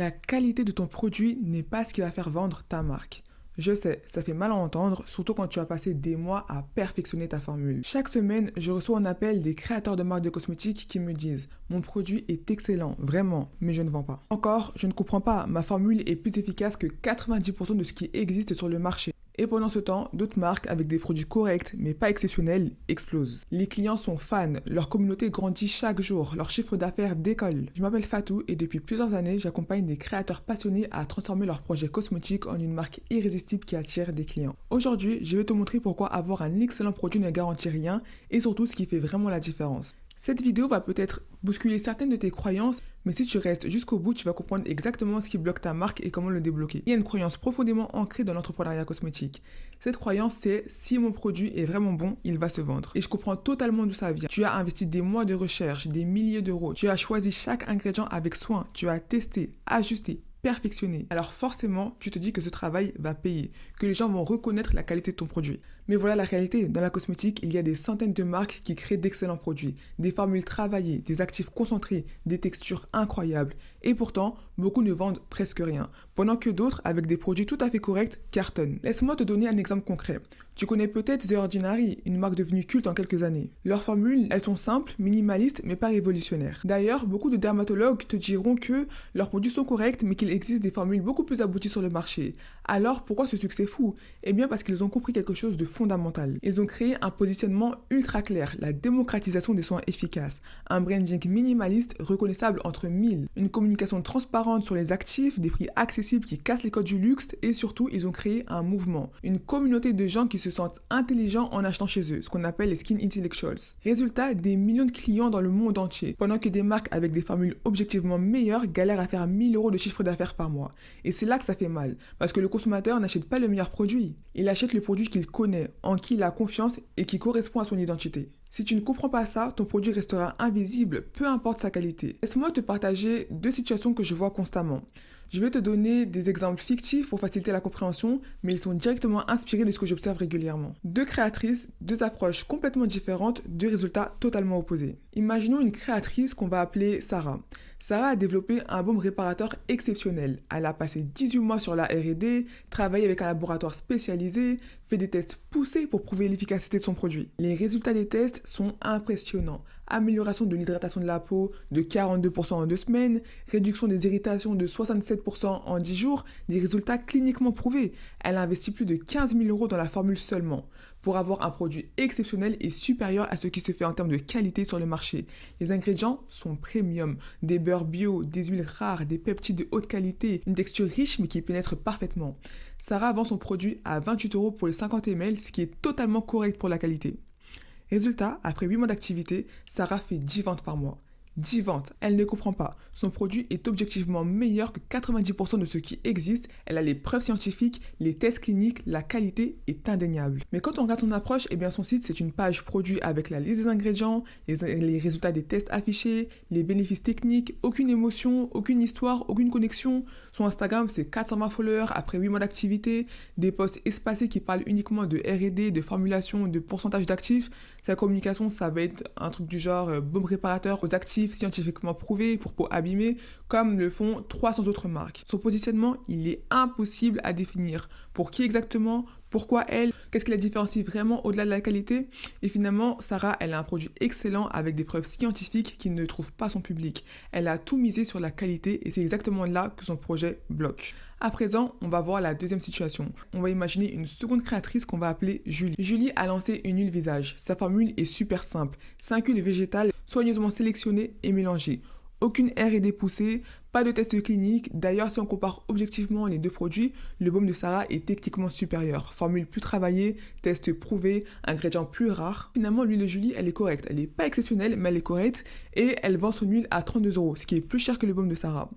La qualité de ton produit n'est pas ce qui va faire vendre ta marque. Je sais, ça fait mal à entendre, surtout quand tu as passé des mois à perfectionner ta formule. Chaque semaine, je reçois un appel des créateurs de marques de cosmétiques qui me disent « Mon produit est excellent, vraiment, mais je ne vends pas. » Encore, je ne comprends pas, ma formule est plus efficace que 90% de ce qui existe sur le marché. Et pendant ce temps, d'autres marques avec des produits corrects mais pas exceptionnels explosent. Les clients sont fans, leur communauté grandit chaque jour, leur chiffre d'affaires décolle. Je m'appelle Fatou et depuis plusieurs années, j'accompagne des créateurs passionnés à transformer leurs projets cosmétiques en une marque irrésistible qui attire des clients. Aujourd'hui, je vais te montrer pourquoi avoir un excellent produit ne garantit rien et surtout ce qui fait vraiment la différence. Cette vidéo va peut-être bousculer certaines de tes croyances, mais si tu restes jusqu'au bout, tu vas comprendre exactement ce qui bloque ta marque et comment le débloquer. Il y a une croyance profondément ancrée dans l'entrepreneuriat cosmétique. Cette croyance, c'est « si mon produit est vraiment bon, il va se vendre ». Et je comprends totalement d'où ça vient. Tu as investi des mois de recherche, des milliers d'euros. Tu as choisi chaque ingrédient avec soin. Tu as testé, ajusté, perfectionné. Alors forcément, tu te dis que ce travail va payer, que les gens vont reconnaître la qualité de ton produit. Mais voilà la réalité, dans la cosmétique, il y a des centaines de marques qui créent d'excellents produits, des formules travaillées, des actifs concentrés, des textures incroyables. Et pourtant, beaucoup ne vendent presque rien, pendant que d'autres, avec des produits tout à fait corrects, cartonnent. Laisse-moi te donner un exemple concret. Tu connais peut-être The Ordinary, une marque devenue culte en quelques années. Leurs formules, elles sont simples, minimalistes, mais pas révolutionnaires. D'ailleurs, beaucoup de dermatologues te diront que leurs produits sont corrects, mais qu'il existe des formules beaucoup plus abouties sur le marché. Alors, pourquoi ce succès fou? Eh bien, parce qu'ils ont compris quelque chose de fondamental. Ils ont créé un positionnement ultra clair, la démocratisation des soins efficaces, un branding minimaliste reconnaissable entre mille, une communication transparente sur les actifs, des prix accessibles qui cassent les codes du luxe et surtout, ils ont créé un mouvement, une communauté de gens qui se sentent intelligents en achetant chez eux, ce qu'on appelle les skin intellectuals. Résultat, des millions de clients dans le monde entier, pendant que des marques avec des formules objectivement meilleures galèrent à faire 1000 € de chiffre d'affaires par mois. Et c'est là que ça fait mal, parce que le consommateur n'achète pas le meilleur produit, il achète le produit qu'il connaît, en qui il a confiance et qui correspond à son identité. Si tu ne comprends pas ça, ton produit restera invisible, peu importe sa qualité. Laisse-moi te partager deux situations que je vois constamment. Je vais te donner des exemples fictifs pour faciliter la compréhension, mais ils sont directement inspirés de ce que j'observe régulièrement. Deux créatrices, deux approches complètement différentes, deux résultats totalement opposés. Imaginons une créatrice qu'on va appeler Sarah. Sarah a développé un baume réparateur exceptionnel. Elle a passé 18 mois sur la R&D, travaillé avec un laboratoire spécialisé, fait des tests poussés pour prouver l'efficacité de son produit. Les résultats des tests sont impressionnants. Amélioration de l'hydratation de la peau de 42% en 2 semaines, réduction des irritations de 67% en 10 jours, des résultats cliniquement prouvés. Elle a investi plus de 15 000 € dans la formule seulement, pour avoir un produit exceptionnel et supérieur à ce qui se fait en termes de qualité sur le marché. Les ingrédients sont premium, des beurres bio, des huiles rares, des peptides de haute qualité, une texture riche mais qui pénètre parfaitement. Sarah vend son produit à 28 € pour les 50 ml, ce qui est totalement correct pour la qualité. Résultat, après 8 mois d'activité, Sarah fait 10 ventes par mois. 10 ventes, elle ne comprend pas. Son produit est objectivement meilleur que 90% de ce qui existe. Elle a les preuves scientifiques, les tests cliniques, la qualité est indéniable. Mais quand on regarde son approche, eh bien son site c'est une page produit avec la liste des ingrédients, les résultats des tests affichés, les bénéfices techniques, aucune émotion, aucune histoire, aucune connexion. Son Instagram c'est 420 followers après 8 mois d'activité, des posts espacés qui parlent uniquement de R&D, de formulation, de pourcentage d'actifs. Sa communication ça va être un truc du genre baume réparateur aux actifs scientifiquement prouvé pour peau abîmée, comme le font 300 autres marques. Son positionnement, il est impossible à définir. Pour qui exactement? Pourquoi elle? Qu'est-ce qui la différencie vraiment au-delà de la qualité? Et finalement, Sarah, elle a un produit excellent avec des preuves scientifiques qui ne trouvent pas son public. Elle a tout misé sur la qualité et c'est exactement là que son projet bloque. À présent, on va voir la deuxième situation. On va imaginer une seconde créatrice qu'on va appeler Julie. Julie a lancé une huile visage. Sa formule est super simple. 5 huiles végétales soigneusement sélectionnées et mélangées. Aucune R&D poussée, pas de test clinique. D'ailleurs, si on compare objectivement les deux produits, le baume de Sarah est techniquement supérieur. Formule plus travaillée, test prouvé, ingrédients plus rares. Finalement, l'huile de Julie, elle est correcte. Elle n'est pas exceptionnelle, mais elle est correcte. Et elle vend son huile à 32 €, ce qui est plus cher que le baume de Sarah.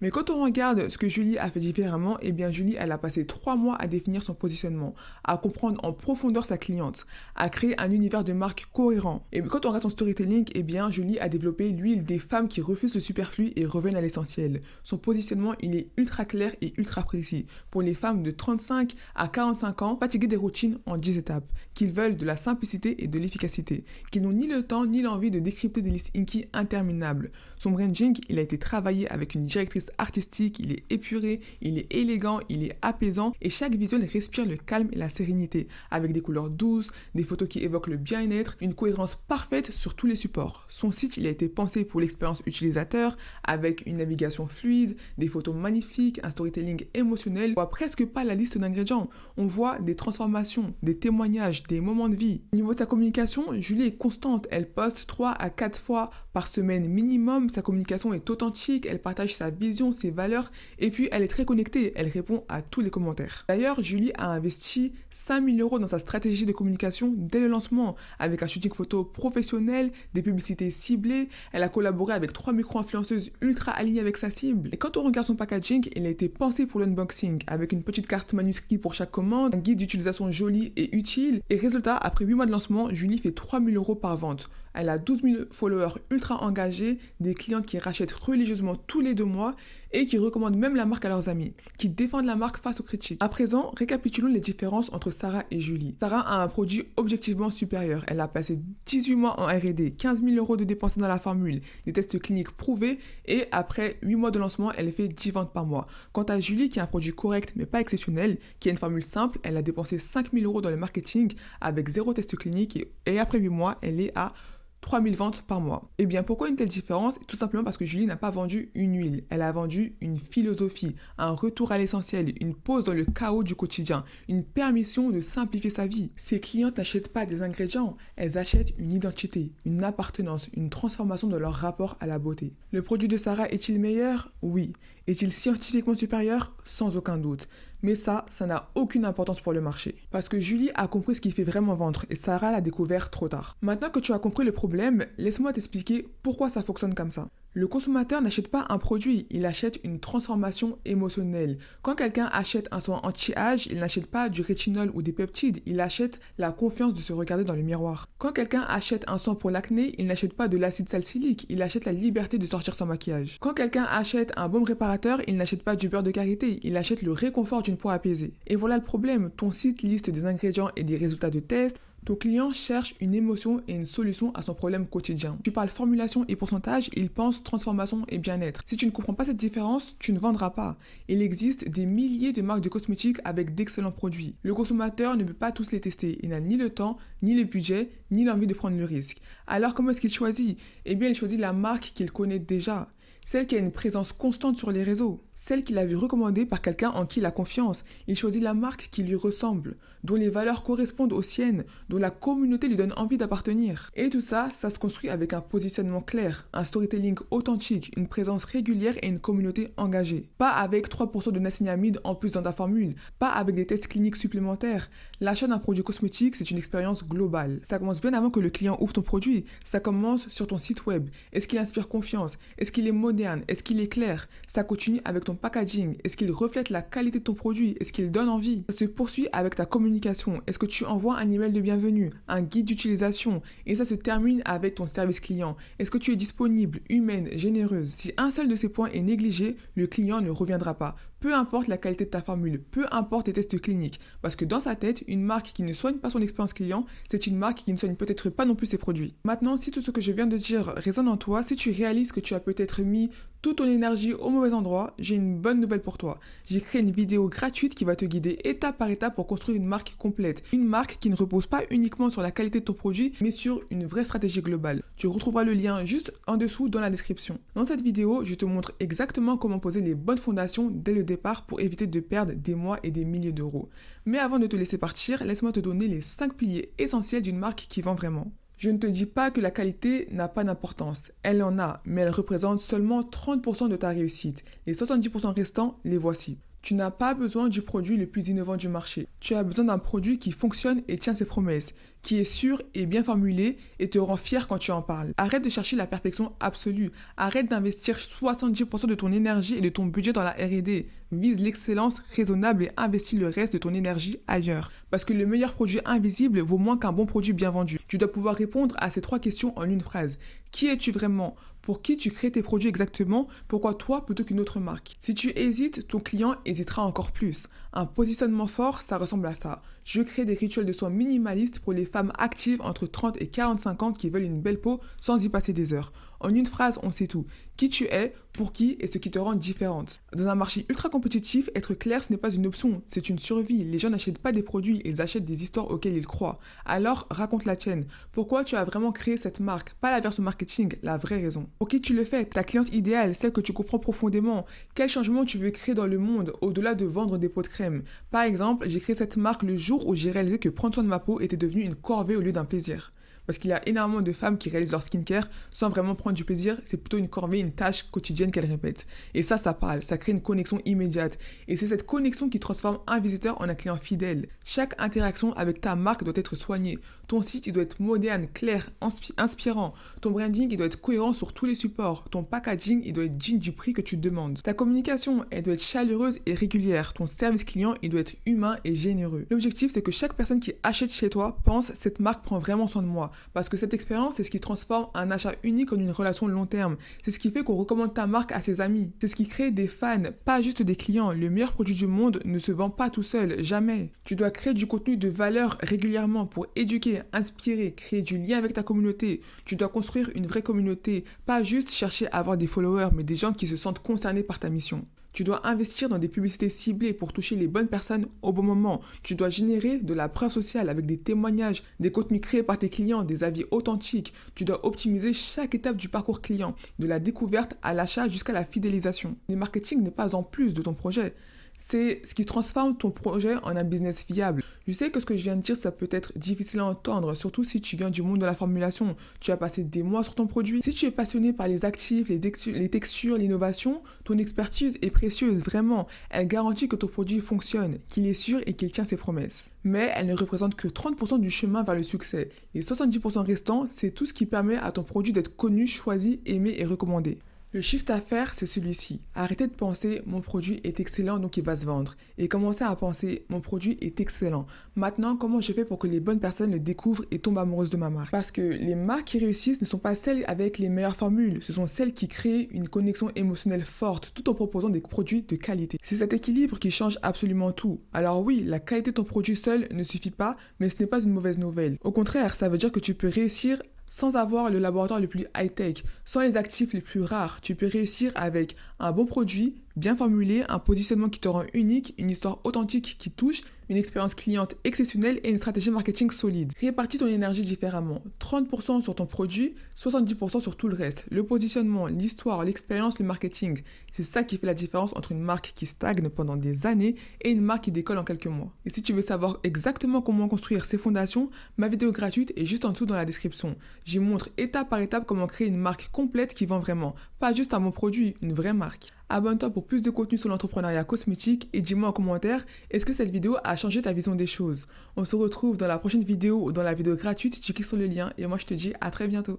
Mais quand on regarde ce que Julie a fait différemment, eh bien Julie, elle a passé 3 mois à définir son positionnement, à comprendre en profondeur sa cliente, à créer un univers de marque cohérent. Et quand on regarde son storytelling, eh bien Julie a développé l'huile des femmes qui refusent le superflu et reviennent à l'essentiel. essentiel. Son positionnement, il est ultra clair et ultra précis. Pour les femmes de 35 à 45 ans, fatiguées des routines en 10 étapes, qu'ils veulent de la simplicité et de l'efficacité, qui n'ont ni le temps ni l'envie de décrypter des listes Inky interminables. Son branding, il a été travaillé avec une directrice artistique, il est épuré, il est élégant, il est apaisant et chaque visuel respire le calme et la sérénité, avec des couleurs douces, des photos qui évoquent le bien-être, une cohérence parfaite sur tous les supports. Son site, il a été pensé pour l'expérience utilisateur, avec une navigation fluide, des photos magnifiques, un storytelling émotionnel. On voit presque pas la liste d'ingrédients. On voit des transformations, des témoignages, des moments de vie. Au niveau de sa communication, Julie est constante. Elle poste 3 à 4 fois par semaine minimum. Sa communication est authentique. Elle partage sa vision, ses valeurs. Et puis, elle est très connectée. Elle répond à tous les commentaires. D'ailleurs, Julie a investi 5 000 € dans sa stratégie de communication dès le lancement, avec un shooting photo professionnel, des publicités ciblées. Elle a collaboré avec 3 micro-influenceuses ultra alignées avec sa cible. Et quand on regarde son packaging, il a été pensé pour l'unboxing, avec une petite carte manuscrite pour chaque commande, un guide d'utilisation joli et utile. Et résultat, après 8 mois de lancement, Julie fait 3 000 € par vente. Elle a 12 000 followers ultra engagés, des clientes qui rachètent religieusement tous les 2 mois et qui recommandent même la marque à leurs amis, qui défendent la marque face aux critiques. À présent, récapitulons les différences entre Sarah et Julie. Sarah a un produit objectivement supérieur. Elle a passé 18 mois en R&D, 15 000 € de dépensés dans la formule, des tests cliniques prouvés et après 8 mois de lancement, elle fait 10 ventes par mois. Quant à Julie, qui a un produit correct mais pas exceptionnel, qui a une formule simple, elle a dépensé 5 000 € dans le marketing avec 0 test clinique et après 8 mois, elle est à 3 000 ventes par mois. Et bien, pourquoi une telle différence? Tout simplement parce que Julie n'a pas vendu une huile. Elle a vendu une philosophie, un retour à l'essentiel, une pause dans le chaos du quotidien, une permission de simplifier sa vie. Ses clientes n'achètent pas des ingrédients, elles achètent une identité, une appartenance, une transformation de leur rapport à la beauté. Le produit de Sarah est-il meilleur? Oui. Est-il scientifiquement supérieur? Sans aucun doute. Mais ça n'a aucune importance pour le marché. Parce que Julie a compris ce qui fait vraiment vendre et Sarah l'a découvert trop tard. Maintenant que tu as compris le problème, laisse-moi t'expliquer pourquoi ça fonctionne comme ça. Le consommateur n'achète pas un produit, il achète une transformation émotionnelle. Quand quelqu'un achète un soin anti-âge, il n'achète pas du rétinol ou des peptides, il achète la confiance de se regarder dans le miroir. Quand quelqu'un achète un soin pour l'acné, il n'achète pas de l'acide salicylique, il achète la liberté de sortir sans maquillage. Quand quelqu'un achète un baume réparateur, il n'achète pas du beurre de karité, il achète le réconfort d'une peau apaisée. Et voilà le problème, ton site liste des ingrédients et des résultats de tests. Ton client cherche une émotion et une solution à son problème quotidien. Tu parles formulation et pourcentage, il pense transformation et bien-être. Si tu ne comprends pas cette différence, tu ne vendras pas. Il existe des milliers de marques de cosmétiques avec d'excellents produits. Le consommateur ne peut pas tous les tester. Il n'a ni le temps, ni le budget, ni l'envie de prendre le risque. Alors comment est-ce qu'il choisit? Eh bien, il choisit la marque qu'il connaît déjà. Celle qui a une présence constante sur les réseaux, celle qu'il a vu recommander par quelqu'un en qui il a confiance. Il choisit la marque qui lui ressemble, dont les valeurs correspondent aux siennes, dont la communauté lui donne envie d'appartenir. Et tout ça, ça se construit avec un positionnement clair, un storytelling authentique, une présence régulière et une communauté engagée. Pas avec 3% de niacinamide en plus dans ta formule, pas avec des tests cliniques supplémentaires. L'achat d'un produit cosmétique, c'est une expérience globale. Ça commence bien avant que le client ouvre ton produit. Ça commence sur ton site web. Est-ce qu'il inspire confiance? Est-ce qu'il est moderne? Est-ce qu'il est clair? Ça continue avec ton packaging. Est-ce qu'il reflète la qualité de ton produit? Est-ce qu'il donne envie? Ça se poursuit avec ta communication. Est-ce que tu envoies un email de bienvenue, un guide d'utilisation? Et ça se termine avec ton service client. Est-ce que tu es disponible, humaine, généreuse? Si un seul de ces points est négligé, le client ne reviendra pas. Peu importe la qualité de ta formule, peu importe tes tests cliniques. Parce que dans sa tête, une marque qui ne soigne pas son expérience client, c'est une marque qui ne soigne peut-être pas non plus ses produits. Maintenant, si tout ce que je viens de dire résonne en toi, si tu réalises que tu as peut-être mis toute ton énergie au mauvais endroit, j'ai une bonne nouvelle pour toi. J'ai créé une vidéo gratuite qui va te guider étape par étape pour construire une marque complète. Une marque qui ne repose pas uniquement sur la qualité de ton produit, mais sur une vraie stratégie globale. Tu retrouveras le lien juste en dessous dans la description. Dans cette vidéo, je te montre exactement comment poser les bonnes fondations dès le départ pour éviter de perdre des mois et des milliers d'euros. Mais avant de te laisser partir, laisse-moi te donner les 5 piliers essentiels d'une marque qui vend vraiment. Je ne te dis pas que la qualité n'a pas d'importance. Elle en a, mais elle représente seulement 30% de ta réussite. Les 70% restants, les voici. Tu n'as pas besoin du produit le plus innovant du marché. Tu as besoin d'un produit qui fonctionne et tient ses promesses, qui est sûr et bien formulé et te rend fier quand tu en parles. Arrête de chercher la perfection absolue. Arrête d'investir 70% de ton énergie et de ton budget dans la R&D. Vise l'excellence raisonnable et investis le reste de ton énergie ailleurs. Parce que le meilleur produit invisible vaut moins qu'un bon produit bien vendu. Tu dois pouvoir répondre à ces 3 questions en une phrase. Qui es-tu vraiment? Pour qui tu crées tes produits exactement? Pourquoi toi plutôt qu'une autre marque? Si tu hésites, ton client hésitera encore plus. Un positionnement fort, ça ressemble à ça. Je crée des rituels de soins minimalistes pour les femmes actives entre 30 et 45 ans qui veulent une belle peau sans y passer des heures. En une phrase, on sait tout. Qui tu es, pour qui et ce qui te rend différente. Dans un marché ultra compétitif, être clair, ce n'est pas une option, c'est une survie. Les gens n'achètent pas des produits, ils achètent des histoires auxquelles ils croient. Alors, raconte la tienne. Pourquoi tu as vraiment créé cette marque? Pas la version marketing, la vraie raison. Pour qui tu le fais? Ta cliente idéale, celle que tu comprends profondément. Quel changement tu veux créer dans le monde, au-delà de vendre des pots de crème? Par exemple, j'ai créé cette marque le jour où j'ai réalisé que prendre soin de ma peau était devenu une corvée au lieu d'un plaisir. Parce qu'il y a énormément de femmes qui réalisent leur skincare sans vraiment prendre du plaisir. C'est plutôt une corvée, une tâche quotidienne qu'elles répètent. Et ça parle, ça crée une connexion immédiate. Et c'est cette connexion qui transforme un visiteur en un client fidèle. Chaque interaction avec ta marque doit être soignée. Ton site, il doit être moderne, clair, inspirant. Ton branding, il doit être cohérent sur tous les supports. Ton packaging, il doit être digne du prix que tu demandes. Ta communication, elle doit être chaleureuse et régulière. Ton service client, il doit être humain et généreux. L'objectif, c'est que chaque personne qui achète chez toi pense « cette marque prend vraiment soin de moi ». Parce que cette expérience, c'est ce qui transforme un achat unique en une relation long terme. C'est ce qui fait qu'on recommande ta marque à ses amis. C'est ce qui crée des fans, pas juste des clients. Le meilleur produit du monde ne se vend pas tout seul, jamais. Tu dois créer du contenu de valeur régulièrement pour éduquer, inspirer, créer du lien avec ta communauté. Tu dois construire une vraie communauté, pas juste chercher à avoir des followers, mais des gens qui se sentent concernés par ta mission. Tu dois investir dans des publicités ciblées pour toucher les bonnes personnes au bon moment. Tu dois générer de la preuve sociale avec des témoignages, des contenus créés par tes clients, des avis authentiques. Tu dois optimiser chaque étape du parcours client, de la découverte à l'achat jusqu'à la fidélisation. Le marketing n'est pas en plus de ton projet. C'est ce qui transforme ton projet en un business viable. Je sais que ce que je viens de dire, ça peut être difficile à entendre, surtout si tu viens du monde de la formulation. Tu as passé des mois sur ton produit. Si tu es passionné par les actifs, les textures, l'innovation, ton expertise est précieuse, vraiment. Elle garantit que ton produit fonctionne, qu'il est sûr et qu'il tient ses promesses. Mais elle ne représente que 30% du chemin vers le succès. Les 70% restants, c'est tout ce qui permet à ton produit d'être connu, choisi, aimé et recommandé. Le shift à faire, c'est celui-ci. Arrêtez de penser « mon produit est excellent donc il va se vendre » et commencez à penser « mon produit est excellent. Maintenant, comment je fais pour que les bonnes personnes le découvrent et tombent amoureuses de ma marque ?» Parce que les marques qui réussissent ne sont pas celles avec les meilleures formules, ce sont celles qui créent une connexion émotionnelle forte tout en proposant des produits de qualité. C'est cet équilibre qui change absolument tout. Alors oui, la qualité de ton produit seul ne suffit pas, mais ce n'est pas une mauvaise nouvelle. Au contraire, ça veut dire que tu peux réussir sans avoir le laboratoire le plus high-tech, sans les actifs les plus rares. Tu peux réussir avec un bon produit, bien formulé, un positionnement qui te rend unique, une histoire authentique qui touche, une expérience cliente exceptionnelle et une stratégie marketing solide. Répartis ton énergie différemment. 30% sur ton produit, 70% sur tout le reste. Le positionnement, l'histoire, l'expérience, le marketing. C'est ça qui fait la différence entre une marque qui stagne pendant des années et une marque qui décolle en quelques mois. Et si tu veux savoir exactement comment construire ces fondations, ma vidéo gratuite est juste en dessous dans la description. J'y montre étape par étape comment créer une marque complète qui vend vraiment. Pas juste un bon produit, une vraie marque. Abonne-toi pour plus de contenu sur l'entrepreneuriat cosmétique et dis-moi en commentaire, est-ce que cette vidéo a changé ta vision des choses? On se retrouve dans la prochaine vidéo ou dans la vidéo gratuite si tu cliques sur le lien et moi je te dis à très bientôt.